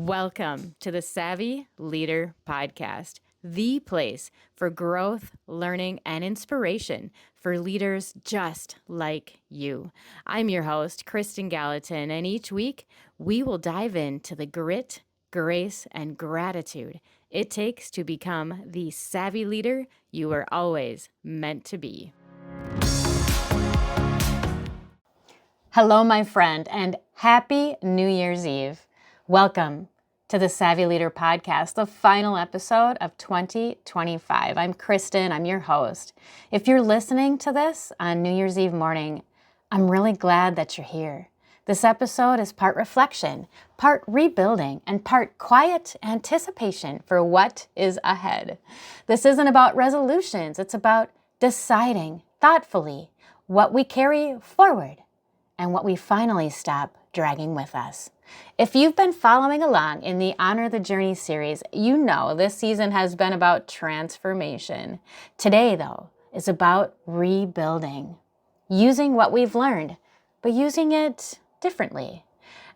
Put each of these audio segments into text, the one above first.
Welcome to the Savvy Leader Podcast, the place for growth, learning, and inspiration for leaders just like you. I'm your host, Kristen Gallatin, and each week we will dive into the grit, grace, and gratitude it takes to become the savvy leader you were always meant to be. Hello, my friend, and happy New Year's Eve. Welcome to the Savvy Leader Podcast, the final episode of 2025. I'm Kristen, I'm your host. If you're listening to this on New Year's Eve morning, I'm really glad that you're here. This episode is part reflection, part rebuilding, and part quiet anticipation for what is ahead. This isn't about resolutions, it's about deciding thoughtfully what we carry forward and what we finally stop dragging with us. If you've been following along in the Honor the Journey series, you know this season has been about transformation. Today, though, is about rebuilding, using what we've learned, but using it differently.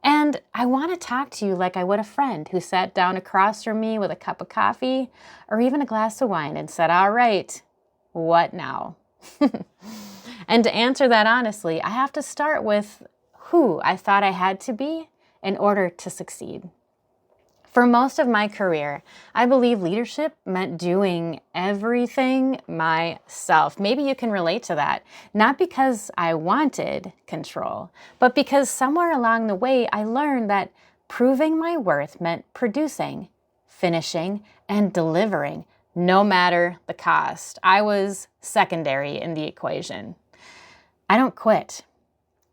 And I want to talk to you like I would a friend who sat down across from me with a cup of coffee or even a glass of wine and said, "All right, what now?" And to answer that honestly, I have to start with who I thought I had to be in order to succeed. For most of my career, I believe leadership meant doing everything myself. Maybe you can relate to that. Not because I wanted control, but because somewhere along the way I learned that proving my worth meant producing, finishing, and delivering, no matter the cost. I was secondary in the equation. I don't quit,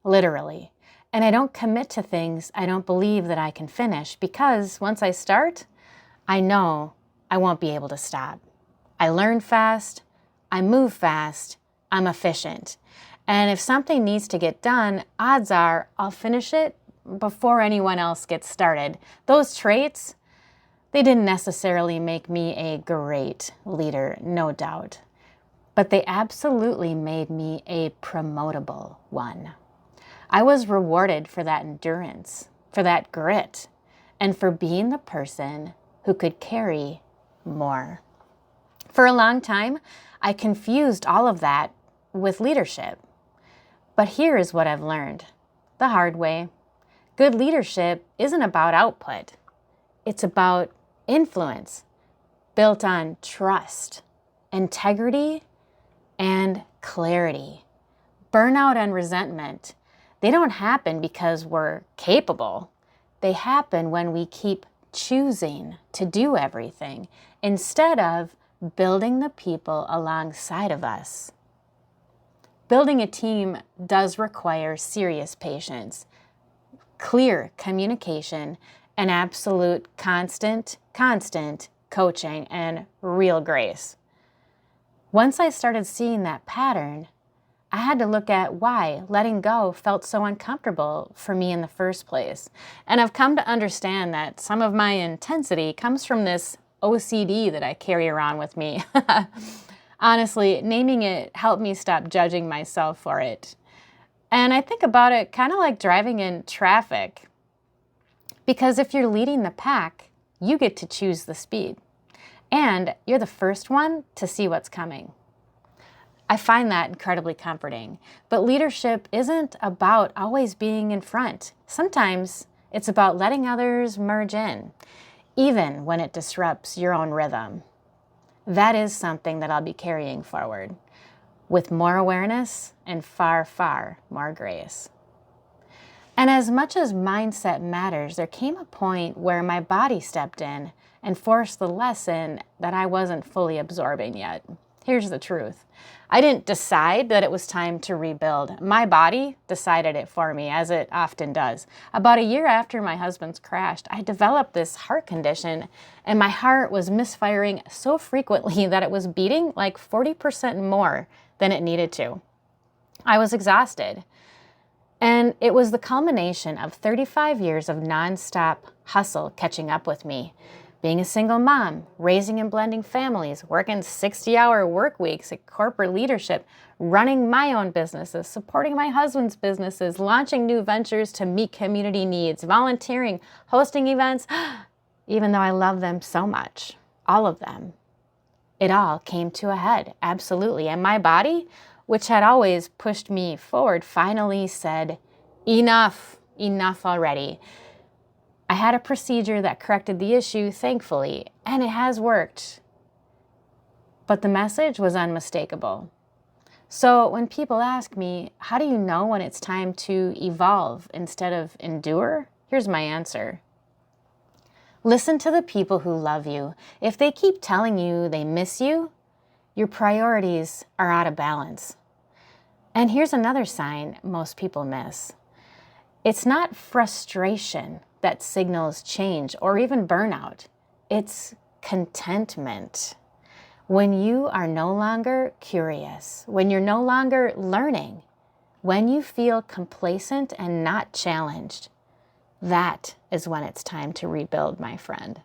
literally. And I don't commit to things I don't believe that I can finish because once I start, I know I won't be able to stop. I learn fast, I move fast, I'm efficient. And if something needs to get done, odds are I'll finish it before anyone else gets started. Those traits, they didn't necessarily make me a great leader, no doubt. But they absolutely made me a promotable one. I was rewarded for that endurance, for that grit, and for being the person who could carry more. For a long time, I confused all of that with leadership. But here is what I've learned the hard way. Good leadership isn't about output. It's about influence built on trust, integrity, and clarity. Burnout and resentment, they don't happen because we're capable. They happen when we keep choosing to do everything instead of building the people alongside of us. Building a team does require serious patience, clear communication, and absolute constant coaching and real grace. Once I started seeing that pattern, I had to look at why letting go felt so uncomfortable for me in the first place. And I've come to understand that some of my intensity comes from this OCD that I carry around with me. Honestly, naming it helped me stop judging myself for it. And I think about it kind of like driving in traffic. Because if you're leading the pack, you get to choose the speed. And you're the first one to see what's coming. I find that incredibly comforting. But leadership isn't about always being in front. Sometimes it's about letting others merge in, even when it disrupts your own rhythm. That is something that I'll be carrying forward with more awareness and far, far more grace. And as much as mindset matters, there came a point where my body stepped in and forced the lesson that I wasn't fully absorbing yet. Here's the truth. I didn't decide that it was time to rebuild. My body decided it for me, as it often does. About a year after my husband's crashed, I developed this heart condition, and my heart was misfiring so frequently that it was beating like 40% more than it needed to. I was exhausted. And it was the culmination of 35 years of nonstop hustle catching up with me. being a single mom, raising and blending families, working 60-hour work weeks at corporate leadership, running my own businesses, supporting my husband's businesses, launching new ventures to meet community needs, volunteering, hosting events, even though I love them so much, all of them. It all came to a head, absolutely. And my body, which had always pushed me forward, finally said, enough already. I had a procedure that corrected the issue, thankfully, and it has worked. But the message was unmistakable. So when people ask me, how do you know when it's time to evolve instead of endure? Here's my answer. Listen to the people who love you. If they keep telling you they miss you, your priorities are out of balance. And here's another sign most people miss. It's not frustration that signals change or even burnout. It's contentment. When you are no longer curious, when you're no longer learning, when you feel complacent and not challenged, that is when it's time to rebuild, my friend.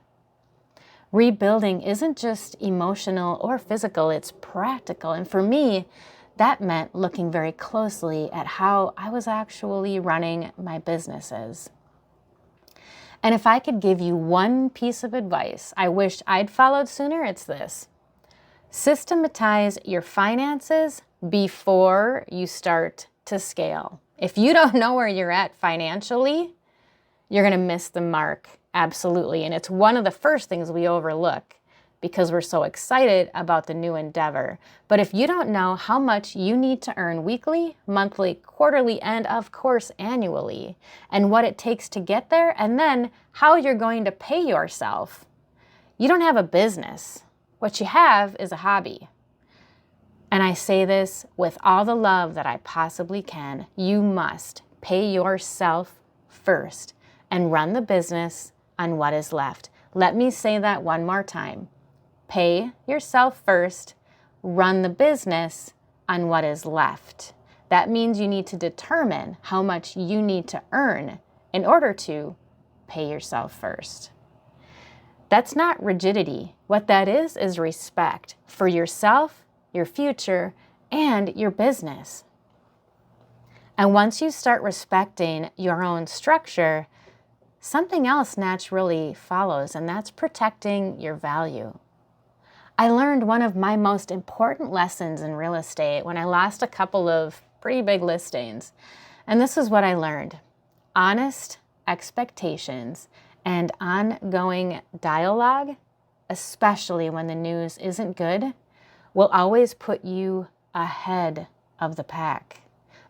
Rebuilding isn't just emotional or physical, it's practical. And for me, that meant looking very closely at how I was actually running my businesses. And if I could give you one piece of advice I wish I'd followed sooner, it's this. Systematize your finances before you start to scale. If you don't know where you're at financially, you're going to miss the mark, absolutely. And it's one of the first things we overlook because we're so excited about the new endeavor. But if you don't know how much you need to earn weekly, monthly, quarterly, and of course annually, and what it takes to get there, and then how you're going to pay yourself, you don't have a business. What you have is a hobby. And I say this with all the love that I possibly can. You must pay yourself first and run the business on what is left. Let me say that one more time. Pay yourself first, run the business on what is left. That means you need to determine how much you need to earn in order to pay yourself first. That's not rigidity. What that is respect for yourself, your future, and your business. And once you start respecting your own structure, something else naturally follows, and that's protecting your value. I learned one of my most important lessons in real estate when I lost a couple of pretty big listings. And this is what I learned. Honest expectations and ongoing dialogue, especially when the news isn't good, will always put you ahead of the pack.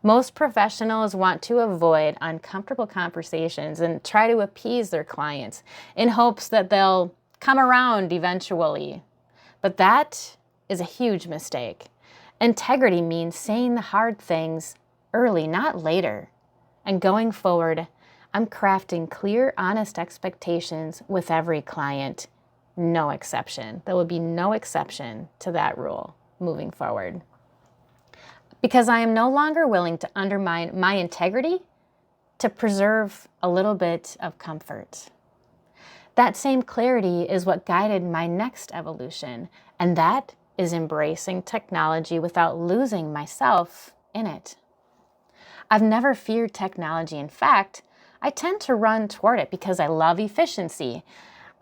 Most professionals want to avoid uncomfortable conversations and try to appease their clients in hopes that they'll come around eventually. But that is a huge mistake. Integrity means saying the hard things early, not later. And going forward, I'm crafting clear, honest expectations with every client. No exception. There will be no exception to that rule moving forward. Because I am no longer willing to undermine my integrity to preserve a little bit of comfort. That same clarity is what guided my next evolution, and that is embracing technology without losing myself in it. I've never feared technology. In fact, I tend to run toward it because I love efficiency.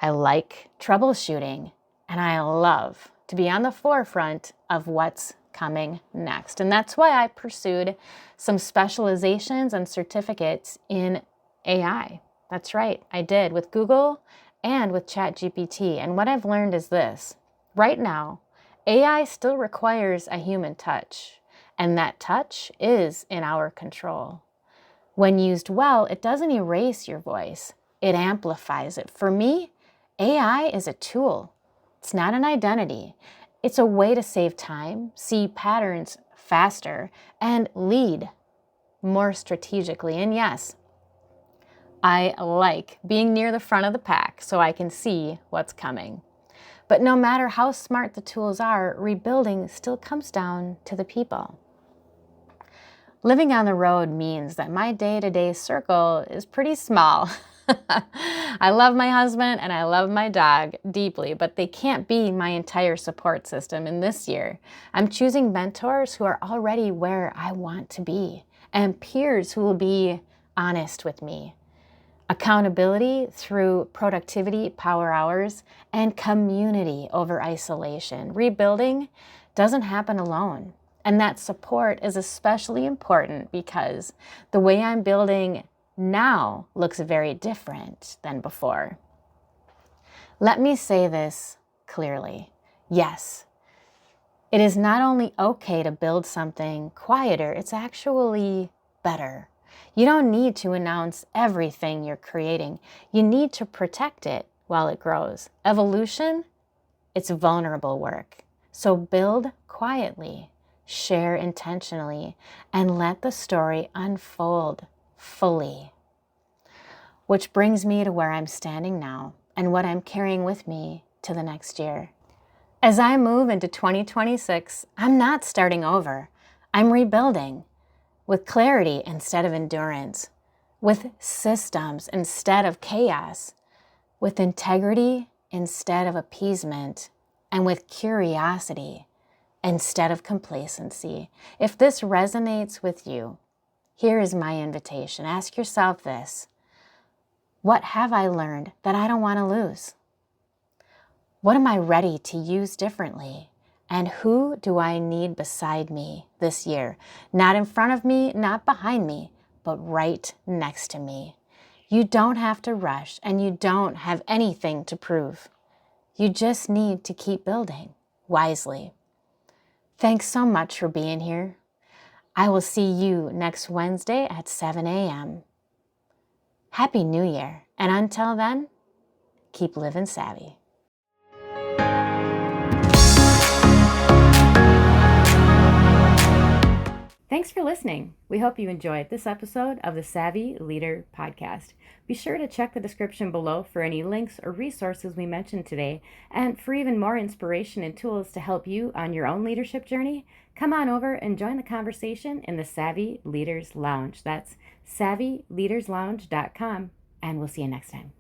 I like troubleshooting, and I love to be on the forefront of what's coming next. And that's why I pursued some specializations and certificates in AI. That's right, I did with Google and with ChatGPT. And what I've learned is this. Right now, AI still requires a human touch, and that touch is in our control. When used well, it doesn't erase your voice. It amplifies it. For me, AI is a tool. It's not an identity. It's a way to save time, see patterns faster, and lead more strategically. And yes, I like being near the front of the pack so I can see what's coming. But no matter how smart the tools are, rebuilding still comes down to the people. Living on the road means that my day-to-day circle is pretty small. I love my husband and I love my dog deeply, but they can't be my entire support system in this year. I'm choosing mentors who are already where I want to be and peers who will be honest with me. Accountability through productivity, power hours, and community over isolation. Rebuilding doesn't happen alone. And that support is especially important because the way I'm building now looks very different than before. Let me say this clearly. Yes, it is not only okay to build something quieter, it's actually better. You don't need to announce everything you're creating. You need to protect it while it grows. Evolution, it's vulnerable work. So build quietly, share intentionally, and let the story unfold fully. Which brings me to where I'm standing now and what I'm carrying with me to the next year. As I move into 2026, I'm not starting over. I'm rebuilding with clarity instead of endurance, with systems instead of chaos, with integrity instead of appeasement, and with curiosity instead of complacency. If this resonates with you, here is my invitation. Ask yourself this: what have I learned that I don't want to lose? What am I ready to use differently? And who do I need beside me this year? Not in front of me, not behind me, but right next to me. You don't have to rush, and you don't have anything to prove. You just need to keep building wisely. Thanks so much for being here. I will see you next Wednesday at 7 a.m. Happy New Year, and until then, keep living savvy. Thanks for listening. We hope you enjoyed this episode of the Savvy Leader Podcast. Be sure to check the description below for any links or resources we mentioned today. And for even more inspiration and tools to help you on your own leadership journey, come on over and join the conversation in the Savvy Leaders Lounge. That's savvyleaderslounge.com, and we'll see you next time.